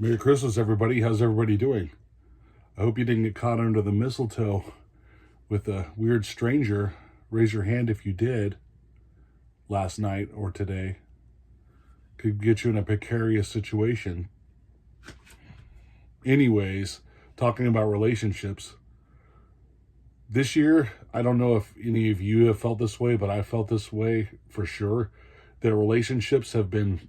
Merry Christmas, everybody. How's everybody doing? I hope you didn't get caught under the mistletoe with a weird stranger. Raise your hand if you did last night or today. Could get you in a precarious situation. Anyways, talking about relationships. This year, I don't know if any of you have felt this way, but I felt this way for sure. That relationships have been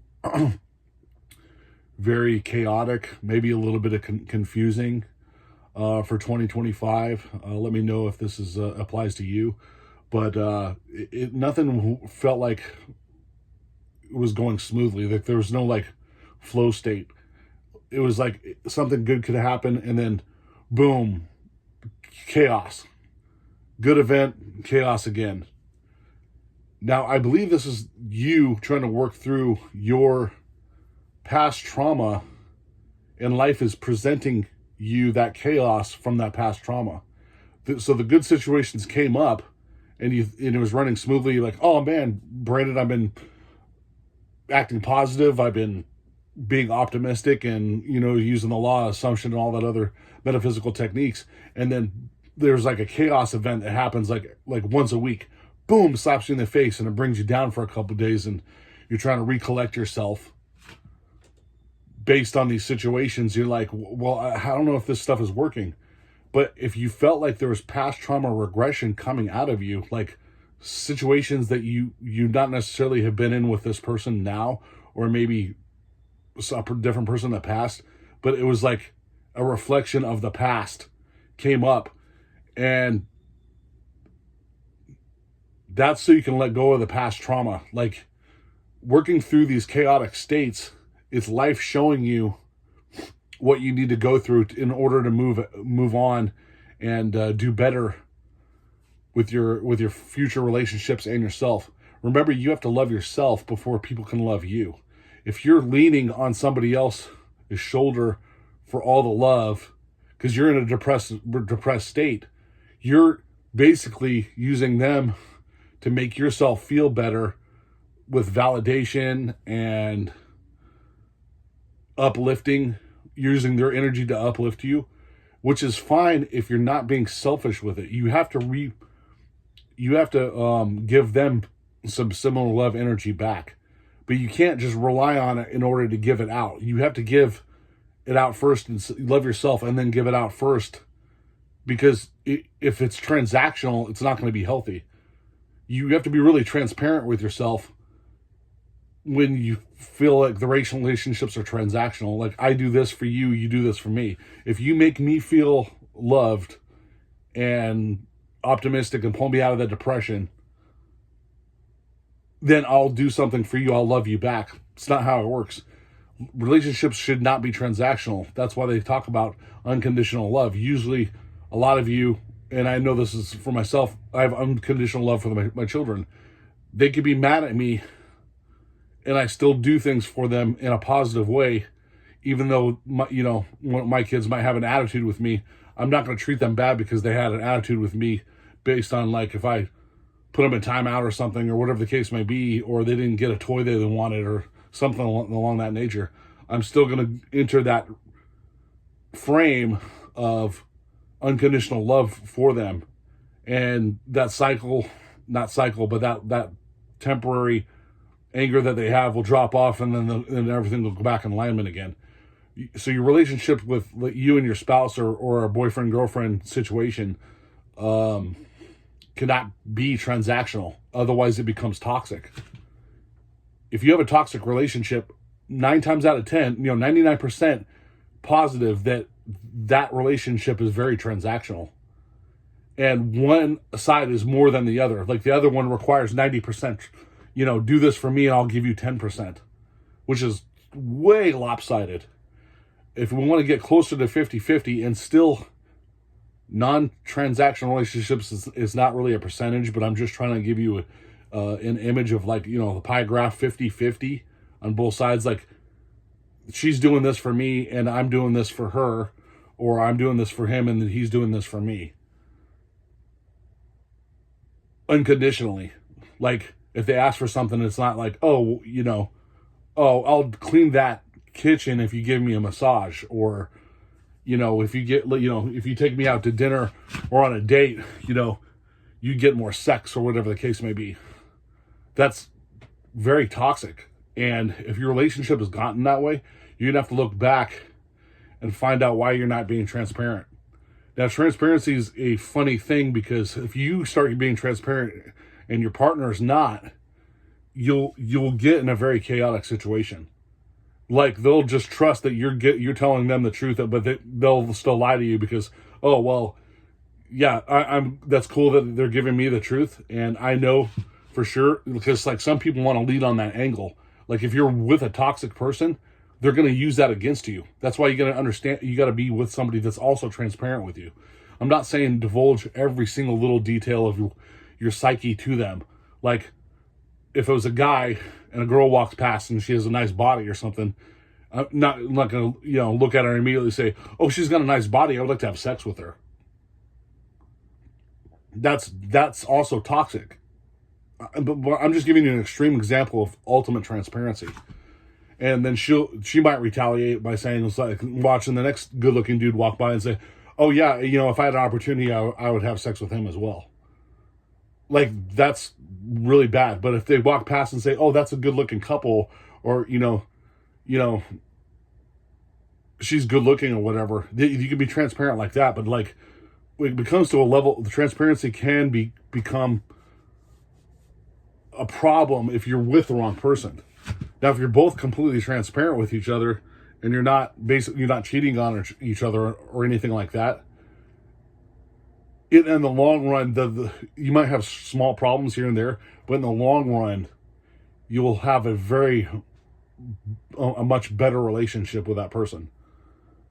very chaotic, maybe a little bit of confusing for 2025. Let me know if this is applies to you. But nothing felt like it was going smoothly. Like there was no like flow state. It was like something good could happen, and then boom, chaos. Good event, chaos again. Now, I believe this is you trying to work through your past trauma, and life is presenting you that chaos from that past trauma. So the good situations came up, and it was running smoothly. You're like, oh man, Brandon, I've been acting positive. I've been being optimistic, and using the law of assumption and all that other metaphysical techniques. And then there's like a chaos event that happens like once a week. Boom, slaps you in the face, and it brings you down for a couple of days, and you're trying to recollect yourself based on these situations. You're like, well, I don't know if this stuff is working. But if you felt like there was past trauma regression coming out of you, like situations that you not necessarily have been in with this person now, or maybe a different person in the past, but it was like a reflection of the past came up, and that's so you can let go of the past trauma. Like working through these chaotic states, it's life showing you what you need to go through in order to move on and do better with your future relationships and yourself. Remember, you have to love yourself before people can love you. If you're leaning on somebody else's shoulder for all the love because you're in a depressed state, you're basically using them to make yourself feel better with validation and uplifting, using their energy to uplift you, which is fine if you're not being selfish with it. You have to give them some similar love energy back, but you can't just rely on it in order to give it out. You have to give it out first and love yourself, and then give it out first, because if it's transactional, it's not going to be healthy. You have to be really transparent with yourself when you feel like the relationships are transactional. Like, I do this for you, you do this for me. If you make me feel loved and optimistic and pull me out of that depression, then I'll do something for you. I'll love you back. It's not how it works. Relationships should not be transactional. That's why they talk about unconditional love. Usually, a lot of you, and I know this is for myself, I have unconditional love for my children. They could be mad at me, and I still do things for them in a positive way, even though my kids might have an attitude with me. I'm not going to treat them bad because they had an attitude with me based on, like, if I put them in timeout or something, or whatever the case may be, or they didn't get a toy they wanted or something along that nature. I'm still going to enter that frame of unconditional love for them, and that that temporary anger that they have will drop off, and then everything will go back in alignment again. So your relationship with you and your spouse, or a boyfriend girlfriend situation, cannot be transactional. Otherwise, it becomes toxic. If you have a toxic relationship, 9 times out of 10, 99% positive that relationship is very transactional. And one side is more than the other. Like the other one requires 90%, do this for me and I'll give you 10%, which is way lopsided. If we want to get closer to 50-50, and still non-transactional relationships is not really a percentage, but I'm just trying to give you an image of, like, the pie graph, 50-50 on both sides. Like, she's doing this for me and I'm doing this for her, or I'm doing this for him and he's doing this for me. Unconditionally. Like, if they ask for something, it's not like, oh, I'll clean that kitchen if you give me a massage, or, if you get, if you take me out to dinner or on a date, you get more sex, or whatever the case may be. That's very toxic. And if your relationship has gotten that way, you're gonna have to look back and find out why you're not being transparent. Now, transparency is a funny thing, because if you start being transparent and your partner is not, you'll get in a very chaotic situation. Like, they'll just trust that you're telling them the truth, but they'll still lie to you because, oh well, yeah, I'm that's cool that they're giving me the truth, and I know for sure, because like some people want to lead on that angle. Like, if you're with a toxic person, they're going to use that against you. That's why you got to understand, you got to be with somebody that's also transparent with you. I'm not saying divulge every single little detail of your psyche to them. Like, if it was a guy and a girl walks past and she has a nice body or something, I'm not going to, look at her and immediately say, oh, she's got a nice body, I would like to have sex with her. That's also toxic. But I'm just giving you an extreme example of ultimate transparency. And then she might retaliate by saying, it's like watching the next good looking dude walk by and say, oh yeah, if I had an opportunity, I would have sex with him as well. Like, that's really bad. But if they walk past and say, oh, that's a good looking couple, or, she's good looking or whatever, you can be transparent like that. But like, when it becomes to a level, the transparency can become a problem if you're with the wrong person. Now, if you're both completely transparent with each other and you're not cheating on each other or anything like that, in the long run, you might have small problems here and there, but in the long run, you will have a much better relationship with that person,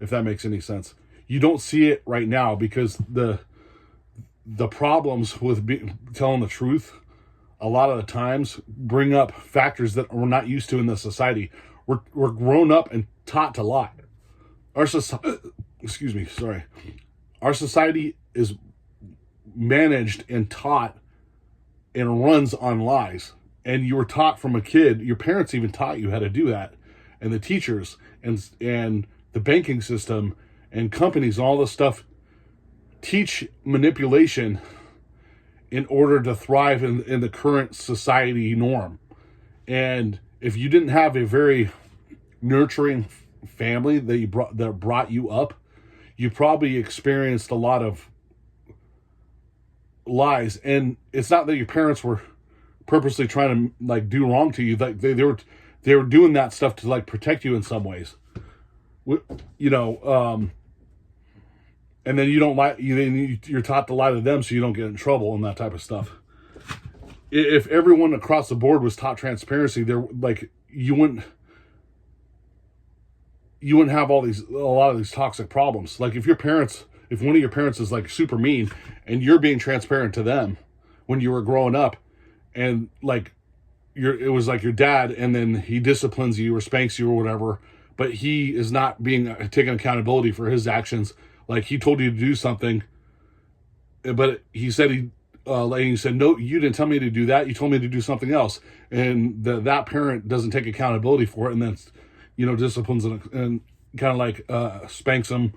if that makes any sense. You don't see it right now because the problems with telling the truth a lot of the times bring up factors that we're not used to in this society. We're grown up and taught to lie. Our society is managed and taught and runs on lies. And you were taught from a kid, your parents even taught you how to do that. And the teachers and the banking system and companies, all this stuff teach manipulation in order to thrive in the current society norm. And if you didn't have a very nurturing family that brought you up, you probably experienced a lot of lies. And it's not that your parents were purposely trying to like do wrong to you. Like they were doing that stuff to like protect you in some ways. And then you don't lie. You're taught to lie to them so you don't get in trouble and that type of stuff. If everyone across the board was taught transparency, you wouldn't have a lot of these toxic problems. Like if one of your parents is like super mean and you're being transparent to them when you were growing up, and like it was like your dad, and then he disciplines you or spanks you or whatever, but he is not taking accountability for his actions. Like he told you to do something, but he said he said, no, you didn't tell me to do that. You told me to do something else. And that parent doesn't take accountability for it, and then, disciplines and kind of like spanks them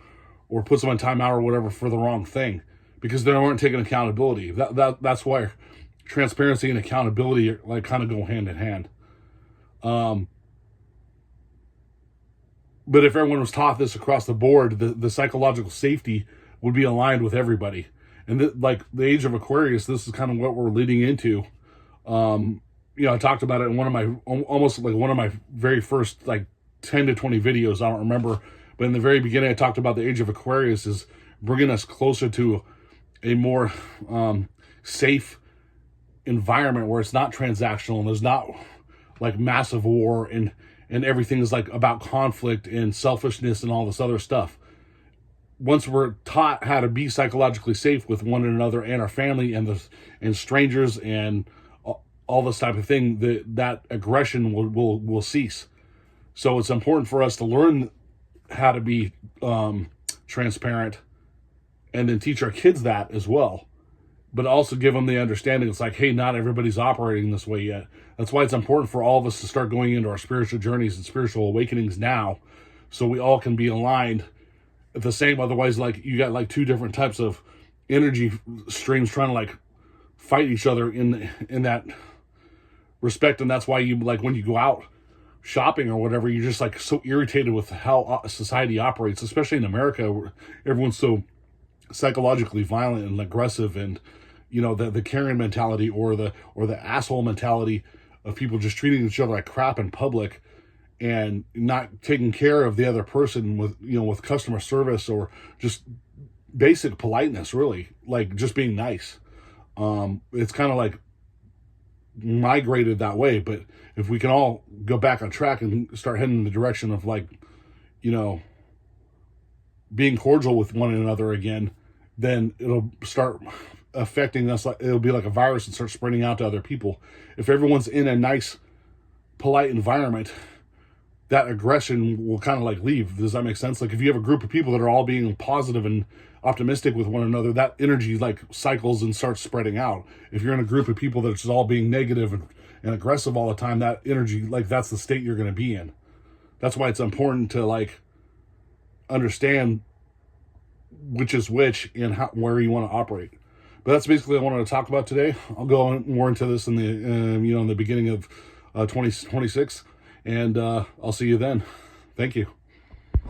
or puts them on timeout or whatever for the wrong thing, because they weren't taking accountability. That's why transparency and accountability like kind of go hand in hand. But if everyone was taught this across the board, the psychological safety would be aligned with everybody. And like the age of Aquarius, this is kind of what we're leading into. I talked about it in one of my very first like 10 to 20 videos. I don't remember. But in the very beginning, I talked about the age of Aquarius is bringing us closer to a more safe environment where it's not transactional and there's not like massive war and everything is like about conflict and selfishness and all this other stuff. Once we're taught how to be psychologically safe with one another and our family and strangers and all this type of thing, that aggression will cease. So it's important for us to learn how to be transparent, and then teach our kids that as well. but also give them the understanding it's like, hey, not everybody's operating this way yet. That's why it's important for all of us to start going into our spiritual journeys and spiritual awakenings now, so we all can be aligned at the same. Otherwise, like, you got like two different types of energy streams trying to like fight each other in that respect. And that's why you, like, when you go out shopping or whatever, you're just like so irritated with how society operates, especially in America, where everyone's so psychologically violent and aggressive, and the Karen mentality, or the asshole mentality of people just treating each other like crap in public and not taking care of the other person with customer service or just basic politeness, really, like just being nice. It's kind of like migrated that way. But if we can all go back on track and start heading in the direction of, like, being cordial with one another again, then it'll start affecting us. Like, it'll be like a virus and start spreading out to other people. If everyone's in a nice, polite environment, that aggression will kind of like leave. Does that make sense? Like, if you have a group of people that are all being positive and optimistic with one another, that energy like cycles and starts spreading out. If you're in a group of people that's all being negative and aggressive all the time, that energy, like, that's the state you're going to be in. That's why it's important to like understand which is which and where you want to operate. But that's basically what I wanted to talk about today. I'll go more into this in the in the beginning of 2026, and I'll see you then. Thank you.